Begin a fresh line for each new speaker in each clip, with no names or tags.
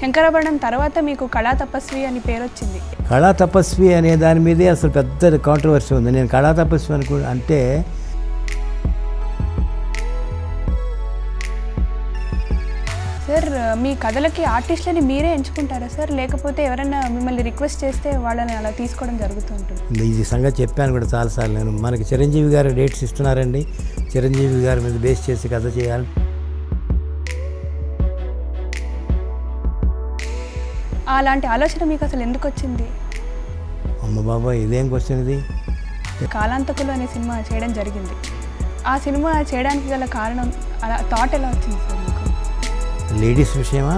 శంకరాభరణం తర్వాత మీకు కళా తపస్వి అని పేరు వచ్చింది.
కళా తపస్వి అనే దాని మీదే అసలు పెద్ద కాంట్రవర్సీ ఉంది. నేను కళా తపస్వి అంటే
సార్, మీ కథలకి ఆర్టిస్టులని మీరే ఎంచుకుంటారా సార్, లేకపోతే ఎవరైనా మిమ్మల్ని రిక్వెస్ట్ చేస్తే వాళ్ళని అలా తీసుకోవడం జరుగుతుంటుంది?
ఈ సంగతి చెప్పాను కూడా చాలాసార్లు. నేను మనకి చిరంజీవి గారు డేట్స్ ఇస్తున్నారండి, చిరంజీవి గారి మీద బేస్ చేసి కథ చేయాలి.
అలాంటి ఆలోచన మీకు అసలు ఎందుకు వచ్చింది?
అమ్మ బాబా, ఇదేం క్వశ్చన్ ఇది?
కాలాంతకులు అనే సినిమా చేయడం జరిగింది. ఆ సినిమా చేయడానికి గల కారణం, అలా థాట్ ఎలా వచ్చింది సార్ మీకు?
లేడీస్ విషయమా,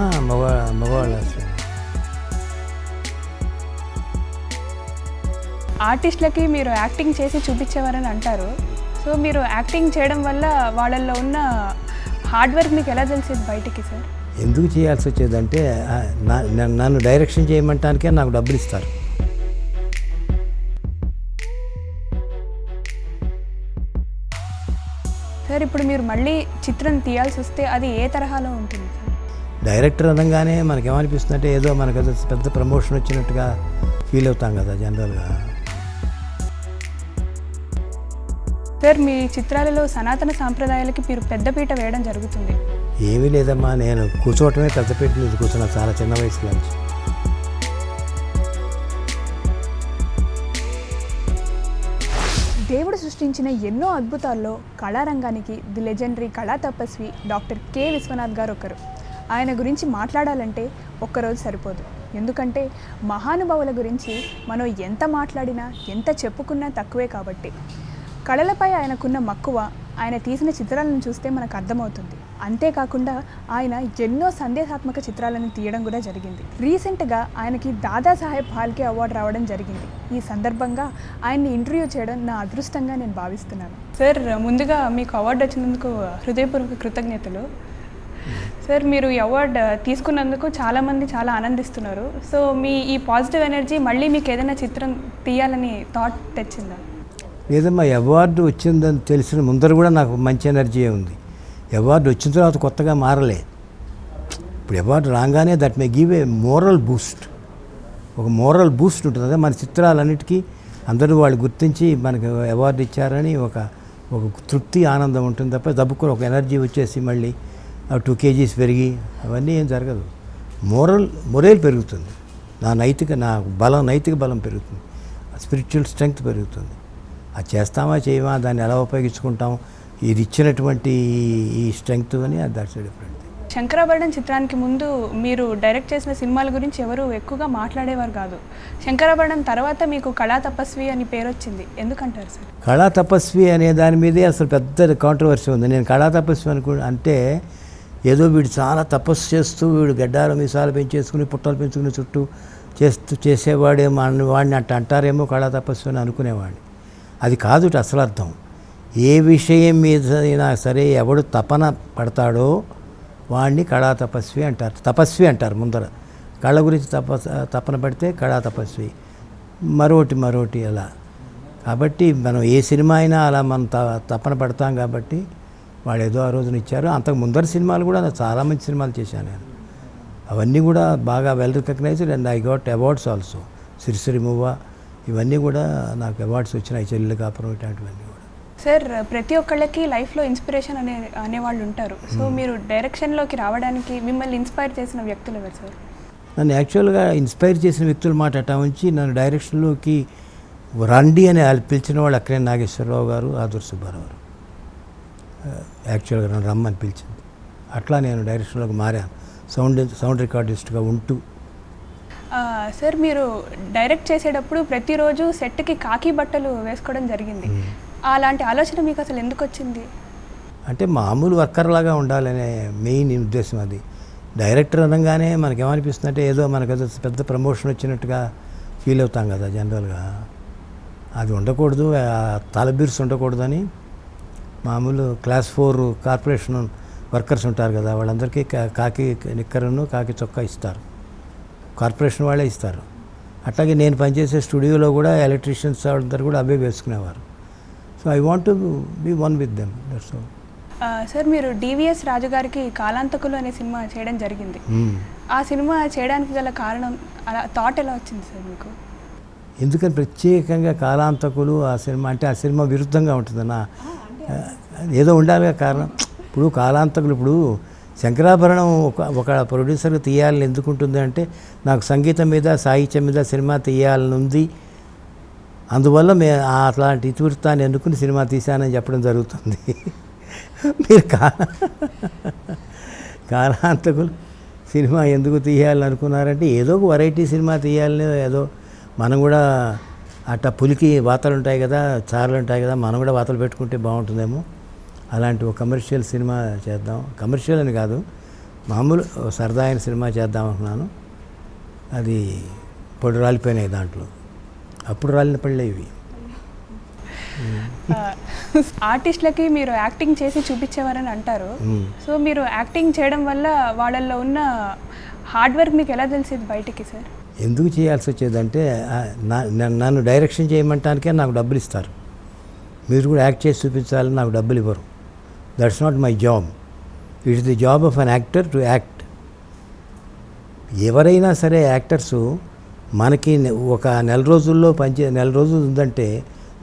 మగవాళ్ళ విషయమా?
ఆర్టిస్టులకి మీరు యాక్టింగ్ చేసి చూపించేవారని అంటారు. సో మీరు యాక్టింగ్ చేయడం వల్ల వాళ్ళల్లో ఉన్న హార్డ్ వర్క్ మీకు ఎలా తెలిసేది బయటికి సార్?
ఎందుకు చేయాల్సి వచ్చేదంటే నన్ను డైరెక్షన్ చేయమంటానికే నాకు డబ్బులు ఇస్తారు.
సార్, ఇప్పుడు మీరు మళ్ళీ చిత్రం తీయాల్సి వస్తే అది ఏ తరహాలో ఉంటుంది సార్?
డైరెక్టర్ అనగానే మనకేమనిపిస్తుంది అంటే ఏదో మనకు పెద్ద ప్రమోషన్ వచ్చినట్టుగా ఫీల్ అవుతాం కదా జనరల్గా.
సార్, మీ చిత్రాలలో సనాతన సాంప్రదాయాలకి మీరు పెద్దపీట వేయడం జరుగుతుంది.
ఏమీ లేదమ్మా, నేను కూర్చోవటమే పెద్దపీట మీద కూర్చున్నా చాలా చిన్న వయసులో నుంచి.
దేవుడు సృష్టించిన ఎన్నో అద్భుతాల్లో కళారంగానికి ది లెజెండరీ కళా తపస్వి డాక్టర్ కె విశ్వనాథ్ గారు ఒకరు. ఆయన గురించి మాట్లాడాలంటే ఒక్కరోజు సరిపోదు. ఎందుకంటే మహానుభావుల గురించి మనం ఎంత మాట్లాడినా ఎంత చెప్పుకున్నా తక్కువే. కాబట్టి కళలపై ఆయనకున్న మక్కువ ఆయన తీసిన చిత్రాలను చూస్తే మనకు అర్థమవుతుంది. అంతేకాకుండా ఆయన ఎన్నో సందేశాత్మక చిత్రాలను తీయడం కూడా జరిగింది. రీసెంట్గా ఆయనకి దాదాసాహెబ్ ఫాల్కే అవార్డు రావడం జరిగింది. ఈ సందర్భంగా ఆయన్ని ఇంటర్వ్యూ చేయడం నా అదృష్టంగా నేను భావిస్తున్నాను. సార్, ముందుగా మీకు అవార్డు వచ్చినందుకు హృదయపూర్వక కృతజ్ఞతలు. సార్, మీరు ఈ అవార్డు తీసుకున్నందుకు చాలామంది చాలా ఆనందిస్తున్నారు. సో మీ ఈ పాజిటివ్ ఎనర్జీ మళ్ళీ మీకు ఏదైనా చిత్రం తీయాలని థాట్ తెచ్చిందా?
లేదమ్మా, అవార్డు వచ్చిందని తెలిసిన ముందర కూడా నాకు మంచి ఎనర్జీ ఉంది. అవార్డు వచ్చిన తర్వాత కొత్తగా మారలే. ఇప్పుడు అవార్డు రాగానే that may give a moral Boost. ఒక మోరల్ బూస్ట్ ఉంటుంది. అదే మన చిత్రాలన్నిటికీ అందరూ వాళ్ళు గుర్తించి మనకు అవార్డు ఇచ్చారని ఒక తృప్తి, ఆనందం ఉంటుంది తప్ప దబ్బుకొని ఒక ఎనర్జీ వచ్చేసి మళ్ళీ 2 kgs పెరిగి అవన్నీ ఏం జరగదు. మొరేల్ పెరుగుతుంది, నా నైతిక బలం పెరుగుతుంది, స్పిరిచువల్ స్ట్రెంగ్త్ పెరుగుతుంది. అది చేస్తామా చేయమా, దాన్ని ఎలా ఉపయోగించుకుంటాం, ఇది ఇచ్చినటువంటి ఈ స్ట్రెంగ్త్ అని దట్స్ డిఫరెంట్.
శంకరాభరణం చిత్రానికి ముందు మీరు డైరెక్ట్ చేసిన సినిమాల గురించి ఎవరు ఎక్కువగా మాట్లాడేవారు కాదు. శంకరాభరణం తర్వాత మీకు కళా తపస్వి అని పేరు వచ్చింది. ఎందుకంటారు సార్?
కళా తపస్వి అనే దాని మీదే అసలు పెద్ద కాంట్రవర్సీ ఉంది. నేను కళా తపస్వి అంటే ఏదో వీడు చాలా తపస్సు చేస్తూ వీడు గడ్డాలు మీసాలు పెంచేసుకుని పుట్టలు పెంచుకుని చుట్టూ చేసేవాడేమో వాడిని అట్ట అంటారేమో కళా తపస్వి అని అనుకునేవాడిని. అది కాదు అసలు అర్థం. ఏ విషయం మీద అయినా సరే ఎవడు తపన పడతాడో వాడిని కళా తపస్వి అంటారు. తపస్వి అంటారు ముందర. కళ గురించి తపన పడితే కళా తపస్వి, మరోటి అలా. కాబట్టి మనం ఏ సినిమా అయినా అలా మనం తపన పడతాం. కాబట్టి వాళ్ళు ఏదో ఆ రోజున ఇచ్చారు. అంతకు ముందర సినిమాలు కూడా చాలా మంచి సినిమాలు చేశాను నేను. అవన్నీ కూడా బాగా well recognised and I got awards also. Sirisiri Muvva ఇవన్నీ కూడా నాకు అవార్డ్స్ వచ్చినాయి. చెల్లెలు కాపురం ఇట్లాంటివన్నీ కూడా.
సార్, ప్రతి ఒక్కళ్ళకి లైఫ్లో ఇన్స్పిరేషన్ అనేవాళ్ళు ఉంటారు. సో మీరు డైరెక్షన్లోకి రావడానికి మిమ్మల్ని ఇన్స్పైర్ చేసిన వ్యక్తులు ఎవరు సార్?
నన్ను యాక్చువల్గా ఇన్స్పైర్ చేసిన వ్యక్తుల మాట అట్టా ఉంచి నన్ను డైరెక్షన్లోకి రండి అని పిలిచిన వాళ్ళు అక్కడే నాగేశ్వరరావు గారు, ఆదుర్ సుబ్బారావు గారు యాక్చువల్గా నన్ను రమ్మని పిలిచింది. అట్లా నేను డైరెక్షన్లోకి మారాను సౌండ్ రికార్డిస్ట్గా ఉంటూ.
సార్, మీరు డైరెక్ట్ చేసేటప్పుడు ప్రతిరోజు సెట్కి కాకి బట్టలు వేసుకోవడం జరిగింది. అలాంటి ఆలోచన మీకు అసలు ఎందుకు వచ్చింది?
అంటే మామూలు వర్కర్ లాగా ఉండాలనే మెయిన్ ఉద్దేశం అది. డైరెక్టర్ అనగానే మనకేమనిపిస్తుంది అంటే ఏదో మనకు పెద్ద ప్రమోషన్ వచ్చినట్టుగా ఫీల్ అవుతాం కదా జనరల్గా. అది ఉండకూడదు, తలబిర్స్ ఉండకూడదని మామూలు క్లాస్ 4 కార్పొరేషన్ వర్కర్స్ ఉంటారు కదా, వాళ్ళందరికీ కాకి నిక్కరును కాకి చొక్కా ఇస్తారు. కార్పొరేషన్ వాళ్ళే ఇస్తారు. అట్లాగే నేను పనిచేసే స్టూడియోలో కూడా ఎలక్ట్రీషియన్స్ అందరు కూడా అవే వేసుకునేవారు. So I want to be one with them. That's all.
Sir, మీరు డివిఎస్ రాజు గారికి కాలాంతకులు అనే సినిమా చేయడం జరిగింది. ఆ సినిమా చేయడానికి గల కారణం, అలా థాట్ ఎలా వచ్చింది సార్ మీకు?
ఎందుకని ప్రత్యేకంగా కాలాంతకులు ఆ సినిమా అంటే ఆ సినిమా విరుద్ధంగా ఉంటుంది నా ఏదో ఉండాలిగా కారణం. ఇప్పుడు కాలాంతకులు, ఇప్పుడు శంకరాభరణం ఒక ప్రొడ్యూసర్గా తీయాలని ఎందుకు ఉంటుంది అంటే, నాకు సంగీతం మీద సాహిత్యం మీద సినిమా తీయాలని ఉంది, అందువల్ల అట్లాంటి ఇతివృత్తాన్ని ఎన్నుకుని సినిమా తీశానని చెప్పడం జరుగుతుంది. మీరు కాలాంతకులు సినిమా ఎందుకు తీయాలని అనుకున్నారంటే, ఏదో ఒక వెరైటీ సినిమా తీయాలని, ఏదో మనం కూడా అట్టా పులికి వాతలు ఉంటాయి కదా, చార్లు ఉంటాయి కదా, మనం కూడా వాతలు పెట్టుకుంటే బాగుంటుందేమో, అలాంటి ఒక కమర్షియల్ సినిమా చేద్దాం, కమర్షియల్ అని కాదు మామూలు సరదా అయిన సినిమా చేద్దాం అనుకున్నాను. అది పొడి రాలిపోయినాయి దాంట్లో, అప్పుడు రాలిన పళ్ళే ఇవి.
ఆర్టిస్టులకి మీరు యాక్టింగ్ చేసి చూపించేవారని అంటారు. సో మీరు యాక్టింగ్ చేయడం వల్ల వాళ్ళల్లో ఉన్న హార్డ్ వర్క్ మీకు ఎలా తెలిసేది బయటికి సార్?
ఎందుకు చేయాల్సి వచ్చేదంటే, నన్ను డైరెక్షన్ చేయమంటానికే నాకు డబ్బులు ఇస్తారు, మీరు కూడా యాక్ట్ చేసి చూపించాలని నాకు డబ్బులు ఇవ్వరు. That's not my job. It's the job of an actor to act. ఎవరైనా సరే యాక్టర్సు మనకి ఒక నెల రోజుల్లో నెల రోజులు ఉందంటే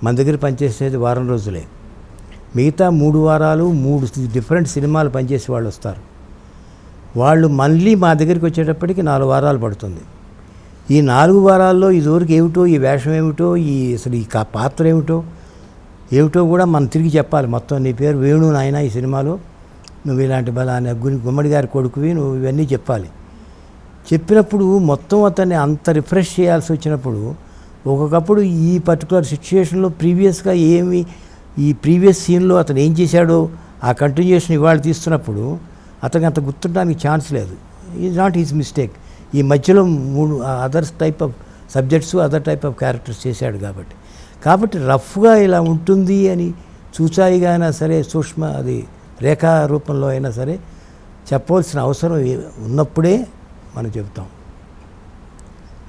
మన దగ్గర పనిచేసేది వారం రోజులే. మిగతా 3 వారాలు 3 డిఫరెంట్ సినిమాలు పనిచేసే వాళ్ళు వస్తారు. వాళ్ళు మళ్ళీ మా దగ్గరికి వచ్చేటప్పటికి 4 వారాలు పడుతుంది. ఈ 4 వారాల్లో ఇదివరకు ఏమిటో, ఈ వేషం ఏమిటో, అసలు ఈ పాత్ర ఏమిటో కూడా మనం తిరిగి చెప్పాలి. మొత్తం నీ పేరు వేణు నాయన, ఈ సినిమాలో నువ్వు ఇలాంటి బలాన్ని గుమ్మడి గారి కొడుకువి, నువ్వు ఇవన్నీ చెప్పాలి. చెప్పినప్పుడు మొత్తం అతన్ని అంత రిఫ్రెష్ చేయాల్సి వచ్చినప్పుడు, ఒక్కొక్కప్పుడు ఈ పర్టికులర్ సిచ్యుయేషన్లో ప్రీవియస్గా ఈ ప్రీవియస్ సీన్లో అతను ఏం చేశాడో ఆ కంటిన్యూషన్ ఇవాళ తీస్తున్నప్పుడు అతనికి అంత గుర్తుండడానికి ఛాన్స్ లేదు. Is not his mistake. ఈ మధ్యలో 3 other type of subjects, other type of characters చేశాడు కాబట్టి రఫ్గా ఇలా ఉంటుంది అని చూచాయిగా అయినా సరే, సూక్ష్మ అది రేఖా రూపంలో అయినా సరే చెప్పవలసిన అవసరం ఉన్నప్పుడే మనం చెబుతాం.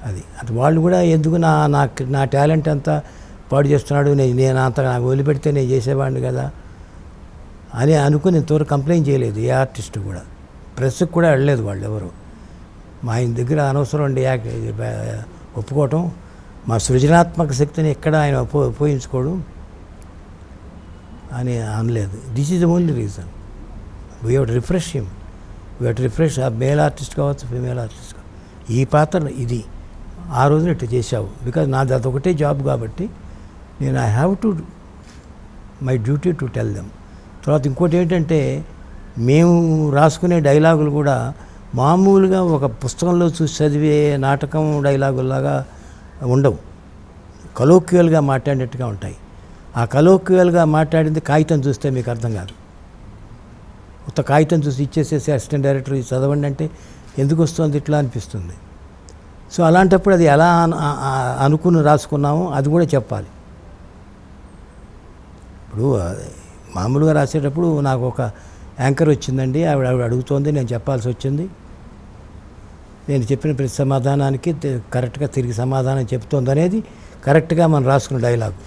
అది వాళ్ళు కూడా ఎందుకు నా టాలెంట్ అంతా పాడు చేస్తున్నాడు, నేను అంత నాకు వదిలిపెడితే నేను చేసేవాడిని కదా అని అనుకుని ఇంతవరకు కంప్లైంట్ చేయలేదు ఏ ఆర్టిస్టు కూడా. ప్రెస్కి కూడా వెళ్ళలేదు వాళ్ళు ఎవరు. మా ఆయన దగ్గర అనవసరం అండి ఒప్పుకోవటం, మా సృజనాత్మక శక్తిని ఎక్కడ ఆయన ఉపయోగించుకోడు అని అనలేదు. This is the only reason. We have to refresh him. We have to refresh ఆ మేల్ ఆర్టిస్ట్ కావచ్చు, ఫీమేల్ ఆర్టిస్ట్ కావచ్చు. ఈ పాత్ర ఇది ఆ రోజున ఇట్లా చేశావు, బికాజ్ నాది అదొకటే జాబ్ కాబట్టి నేను I have to my duty to tell them. తర్వాత ఇంకోటి ఏంటంటే, మేము రాసుకునే డైలాగులు కూడా మామూలుగా ఒక పుస్తకంలో చూసి చదివే నాటకం డైలాగుల్లాగా ఉండవు, కలోక్యువల్గా మాట్లాడినట్టుగా ఉంటాయి. ఆ కలోక్యువల్గా మాట్లాడింది కాగితం చూస్తే మీకు అర్థం కాదు. కొత్త కాగితం చూసి ఇచ్చేసేసి అసిస్టెంట్ డైరెక్టర్ చదవండి అంటే ఎందుకు వస్తుంది ఇట్లా అనిపిస్తుంది. సో అలాంటప్పుడు అది ఎలా అనుకుని రాసుకున్నామో అది కూడా చెప్పాలి. ఇప్పుడు మామూలుగా రాసేటప్పుడు నాకు ఒక యాంకర్ వచ్చిందండి, ఆవిడ అడుగుతోంది, నేను చెప్పాల్సి వచ్చింది. నేను చెప్పిన ప్రతి సమాధానానికి కరెక్ట్గా తిరిగి సమాధానం చెప్తోంది అనేది కరెక్ట్గా మనం రాసుకున్న డైలాగు.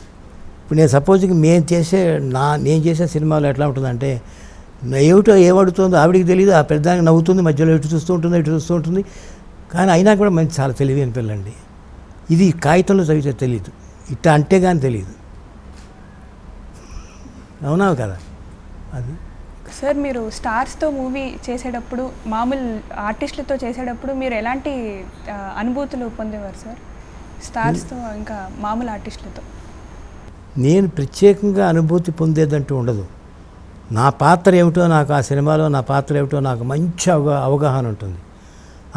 ఇప్పుడు నేను సపోజ్కి నేను చేసే సినిమాలో ఎట్లా ఉంటుందంటే, ఏమిటో ఏమడుతుందో ఆవిడికి తెలియదు, ఆ పెద్దానికి నవ్వుతుంది, మధ్యలో ఇటు చూస్తూ ఉంటుంది, కానీ అయినా కూడా మంచి చాలా తెలివైన పిల్లండి. ఇది కాగితంలో చదివితే తెలియదు, ఇట్లా అంటే కానీ తెలియదు. అవునా కదా? అది
సార్, మీరు స్టార్స్తో మూవీ చేసేటప్పుడు, మామూలు ఆర్టిస్టులతో చేసేటప్పుడు మీరు ఎలాంటి అనుభూతులు పొందేవారు సార్? స్టార్స్తో ఇంకా మామూలు ఆర్టిస్టులతో.
నేను ప్రత్యేకంగా అనుభూతి పొందేదంటూ ఉండదు. నా పాత్ర ఏమిటో, నాకు ఆ సినిమాలో నా పాత్ర ఏమిటో నాకు మంచి అవగాహన ఉంటుంది.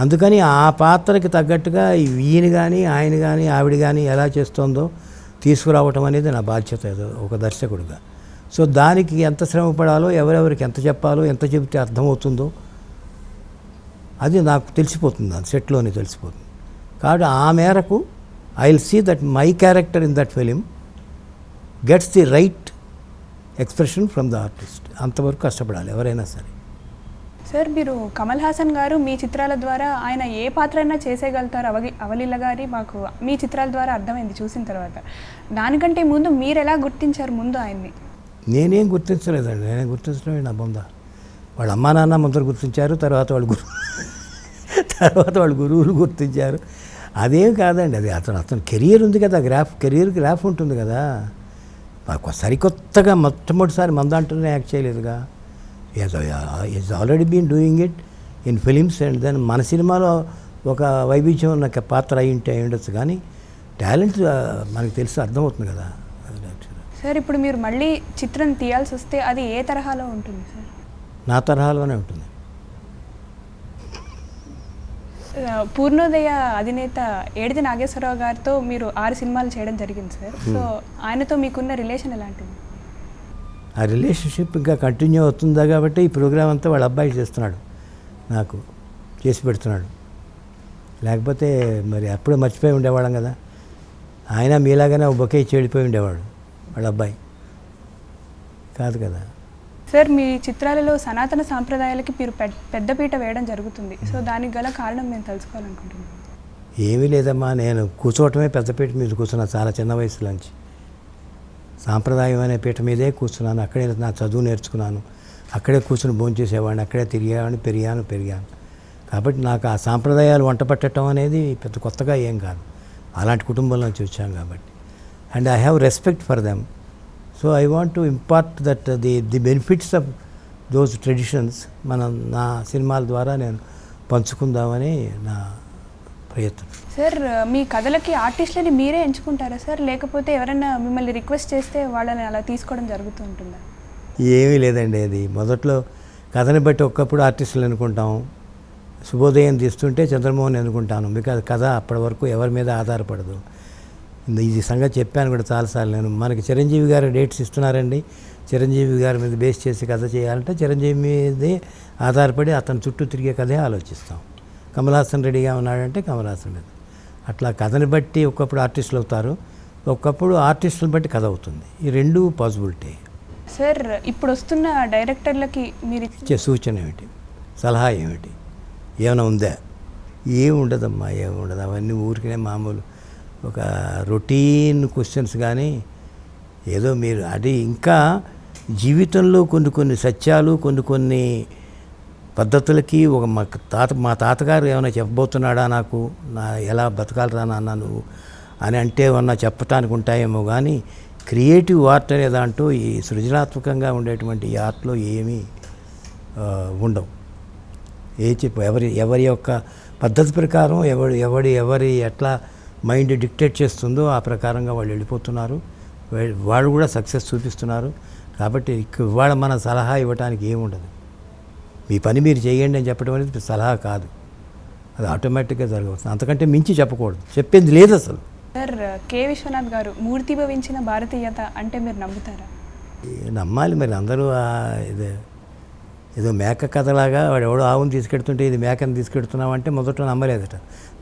అందుకని ఆ పాత్రకి తగ్గట్టుగా ఈయన కానీ ఆయన కానీ ఆవిడ కానీ ఎలా చేస్తుందో తీసుకురావటం అనేది నా బాధ్యత ఒక దర్శకుడిగా. సో దానికి ఎంత శ్రమ పడాలో, ఎవరెవరికి ఎంత చెప్పాలో, ఎంత చెబితే అర్థమవుతుందో అది నాకు తెలిసిపోతుంది, అది సెట్లోనే తెలిసిపోతుంది. కాబట్టి ఆ మేరకు I will see that my character in that film gets the right expression from the artist. అంతవరకు కష్టపడాలి ఎవరైనా సరే.
సార్, మీరు కమల్ హాసన్ గారు మీ చిత్రాల ద్వారా ఆయన ఏ పాత్ర అయినా చేసేయగలుగుతారు అవలీల గారి మాకు మీ చిత్రాల ద్వారా అర్థమైంది చూసిన తర్వాత. దానికంటే ముందు మీరు ఎలా గుర్తించారు ముందు ఆయన్ని?
నేనేం గుర్తించలేదండి, నేనేం గుర్తించడమే నా బొంద. వాళ్ళ అమ్మా నాన్న ముందర గుర్తించారు, తర్వాత వాళ్ళు తర్వాత వాళ్ళు గురువులు గుర్తించారు. అదేం కాదండి, అది అతను కెరియర్ ఉంది కదా, కెరియర్ గ్రాఫ్ ఉంటుంది కదా. సరికొత్తగా మొట్టమొదటిసారి మన దాంట్లోనే యాక్ట్ చేయలేదుగా. Is already been doing it in films. And then మన సినిమాలో ఒక వైవిధ్యం ఉన్న పాత్ర అయి ఉండొచ్చు, కానీ టాలెంట్ మనకు తెలిసి అర్థమవుతుంది కదా.
సార్ ఇప్పుడు మీరు మళ్ళీ చిత్రం తీయాల్సి వస్తే అది ఏ తరహాలో ఉంటుంది సార్?
నా తరహాలోనే ఉంటుంది.
పూర్ణోదయ అధినేత ఏడిది నాగేశ్వరరావు గారితో మీరు 6 సినిమాలు చేయడం జరిగింది సార్. సో ఆయనతో మీకున్న రిలేషన్ ఎలాంటిది?
ఆ రిలేషన్షిప్ ఇంకా కంటిన్యూ అవుతుందా కాబట్టి ఈ ప్రోగ్రామ్ అంతా వాళ్ళ అబ్బాయి చేస్తున్నాడు, నాకు చేసి పెడుతున్నాడు. లేకపోతే మరి అప్పుడే మర్చిపోయి ఉండేవాళ్ళం కదా. ఆయన మీలాగానే బొకే చెడిపోయి ఉండేవాడు, వాళ్ళ అబ్బాయి కాదు కదా.
సార్ మీ చిత్రాలలో సనాతన సాంప్రదాయాలకి మీరు పెద్దపీట వేయడం జరుగుతుంది. సో దానికి గల కారణం నేను తెలుసుకోవాలనుకుంటున్నాను.
ఏమీ లేదమ్మా, నేను కూర్చోవటమే పెద్దపీట మీద కూర్చున్నా చాలా చిన్న వయసులోంచి. సాంప్రదాయం అనే పీట మీదే కూర్చున్నాను. అక్కడే నా చదువు నేర్చుకున్నాను, అక్కడే కూర్చుని భోంచేసేవాడిని, అక్కడే తిరిగేవాడిని, పెరిగాను. కాబట్టి నాకు ఆ సాంప్రదాయాలు వంట పట్టడం అనేది పెద్ద కొత్తగా ఏం కాదు. అలాంటి కుటుంబంలో నుంచి వచ్చాం కాబట్టి. And I have respect for them. So I want to impart that the benefits of those traditions నా సినిమాల ద్వారా నేను పంచుకుందామని నా ప్రయత్నం.
సార్ మీ కథలకి ఆర్టిస్టులని మీరే ఎంచుకుంటారా సార్, లేకపోతే ఎవరైనా మిమ్మల్ని రిక్వెస్ట్ చేస్తే వాళ్ళని అలా తీసుకోవడం జరుగుతూ ఉంటుందా?
ఏమీ లేదండి, అది మొదట్లో కథని బట్టి ఒక్కప్పుడు ఆర్టిస్టులు అనుకుంటాం. శుభోదయం తీస్తుంటే చంద్రమోహన్ అనుకుంటాను, బికాజ్ కథ అప్పటి వరకు ఎవరి మీద ఆధారపడదు. ఇది సంగతి చెప్పాను కూడా చాలాసార్లు నేను. మనకి చిరంజీవి గారు డేట్స్ ఇస్తున్నారండి, చిరంజీవి గారి మీద బేస్ చేసి కథ చేయాలంటే చిరంజీవి మీదే ఆధారపడి అతని చుట్టూ తిరిగే కథే ఆలోచిస్తాం. కమల్ హాసన్ రెడీగా ఉన్నాడంటే కమల్ హాసన్ మీద అట్లా కథని బట్టి ఒక్కప్పుడు ఆర్టిస్టులు అవుతారు, ఒక్కప్పుడు ఆర్టిస్టులను బట్టి కథ అవుతుంది. ఈ రెండు పాసిబిలిటీ.
సార్ ఇప్పుడు వస్తున్న డైరెక్టర్లకి మీరు
ఇచ్చే సూచన ఏమిటి, సలహా ఏమిటి, ఏమైనా ఉందా? ఏమి ఉండదమ్మా, ఏమి ఉండదు. అవన్నీ ఊరికనే మామూలు ఒక రొటీన్ క్వశ్చన్స్. కానీ ఏదో మీరు అది ఇంకా జీవితంలో కొన్ని సత్యాలు కొన్ని పద్ధతులకి ఒక మా తాతగారు ఏమైనా చెప్పబోతున్నాడా నాకు, ఎలా బతకాలరా నాన్న నువ్వు అని అంటే ఏమన్నా చెప్పటానికి ఉంటాయేమో. కానీ క్రియేటివ్ ఆర్ట్ అనే దాంట్లో ఈ సృజనాత్మకంగా ఉండేటువంటి ఈ ఆర్ట్లో ఏమీ ఉండవు. ఎవరి యొక్క పద్ధతి ప్రకారం ఎవరి ఎట్లా మైండ్ డిక్టేట్ చేస్తుందో ఆ ప్రకారంగా వాళ్ళు వెళ్ళిపోతున్నారు. వాళ్ళు కూడా సక్సెస్ చూపిస్తున్నారు. కాబట్టి ఇవాళ మన సలహా ఇవ్వడానికి ఏముండదు. మీ పని మీరు చేయండి అని చెప్పడం అనేది సలహా కాదు, అది ఆటోమేటిక్గా జరగవచ్చు. అంతకంటే మించి చెప్పకూడదు, చెప్పేది లేదు అసలు.
సార్ కె విశ్వనాథ్ గారు మూర్తిభవించిన భారతీయత అంటే మీరు నమ్ముతారా?
నమ్మాలి మరి. అందరూ ఏదో మేక కథలాగా వాడు ఎవడో ఆవును తీసుకెడుతుంటే ఇది మేకను తీసుకెడుతున్నావు అంటే మొదట నమ్మలేదట.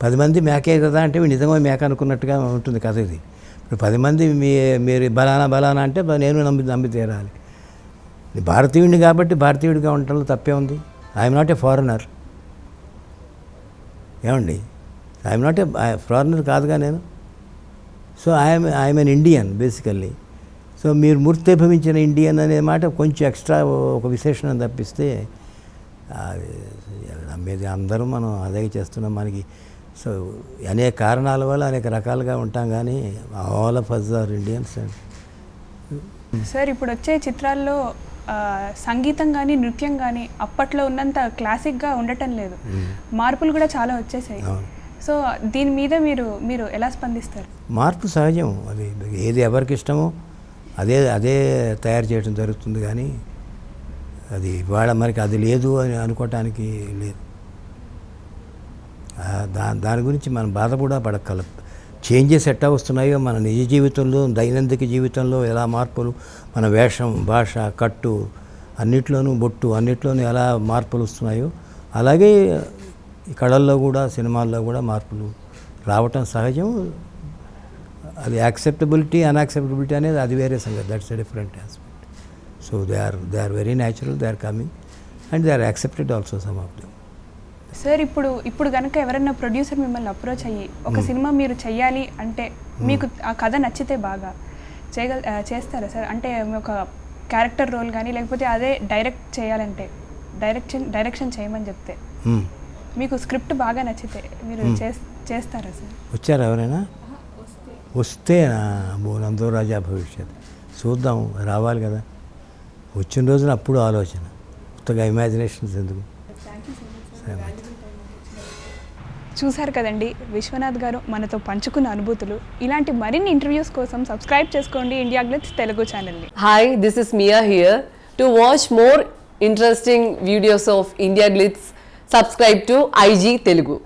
10 మంది మేకే కదా అంటే నిజంగా మేక అనుకున్నట్టుగా ఉంటుంది కథ ఇది. ఇప్పుడు 10 మంది మీరు బలానా అంటే నేను నమ్మి తీరాలి. భారతీయుడిని కాబట్టి భారతీయుడిగా ఉండటంలో తప్పే ఉంది. I'm not a foreigner. ఏమండి, ఐఎమ్ నాట్ ఏ ఫారినర్ కాదుగా నేను. So I'm N Indian basically. So మీరు మూర్తిభవించిన ఇండియన్ అనే మాట కొంచెం ఎక్స్ట్రా ఒక విశేషణం తప్పిస్తే నమ్మేది అందరూ మనం అదే చేస్తున్నాం. మనకి సో అనేక కారణాల వల్ల అనేక రకాలుగా ఉంటాం, కానీ all of us are Indians.
Sir ఇప్పుడు వచ్చే చిత్రాల్లో సంగీతం కానీ నృత్యం కానీ అప్పట్లో ఉన్నంత క్లాసిక్గా ఉండటం లేదు, మార్పులు కూడా చాలా వచ్చేసాయి. సో దీని మీద మీరు ఎలా స్పందిస్తారు?
మార్పు సహజం, అది ఏది ఎవరికి ఇష్టమో అదే తయారు చేయడం జరుగుతుంది. కానీ అది ఇవాళ మనకి అది లేదు అని అనుకోవటానికి లేదు. దాని గురించి మనం బాధ కూడా పడగల. చేంజెస్ ఎట్టా వస్తున్నాయో మన నిజ జీవితంలో, దైనందిక జీవితంలో ఎలా మార్పులు, మన వేషం, భాష, కట్టు అన్నిట్లోనూ, బొట్టు అన్నిట్లోనూ ఎలా మార్పులు వస్తున్నాయో అలాగే ఈ కళల్లో కూడా, సినిమాల్లో కూడా మార్పులు రావటం సహజం. అది యాక్సెప్టబిలిటీ అన్యాక్సెప్టబిలిటీ అనేది అది వేరే సంగతి, that's a different aspect. So they are very natural, they are coming and they are accepted also some of them.
Sir ఇప్పుడు కనుక ఎవరైనా ప్రొడ్యూసర్ మిమ్మల్ని అప్రోచ్ అయ్యి ఒక సినిమా మీరు చెయ్యాలి అంటే మీకు ఆ కథ నచ్చితే బాగా చేస్తారా సార్? అంటే ఒక క్యారెక్టర్ రోల్ కానీ లేకపోతే అదే డైరెక్ట్ చేయాలంటే డైరెక్షన్ చేయమని చెప్తే మీకు స్క్రిప్ట్ బాగా నచ్చితే మీరు చేస్తారా సార్?
వచ్చారా ఎవరైనా? వస్తే నందో రాజా భవిష్యత్ చూద్దాం, రావాలి కదా. వచ్చిన రోజున అప్పుడు ఆలోచన, కొత్తగా ఇమాజినేషన్స్ ఎందుకు.
చూశారు కదండి విశ్వనాథ్ గారు మనతో పంచుకున్న అనుభూతులు. ఇలాంటి మరిన్ని ఇంటర్వ్యూస్ కోసం సబ్స్క్రైబ్ చేసుకోండి ఇండియా గ్లిట్స్ తెలుగు ఛానల్ని.
Hi, this is Mia here. To watch more interesting videos of India Glitz, subscribe to IG Telugu.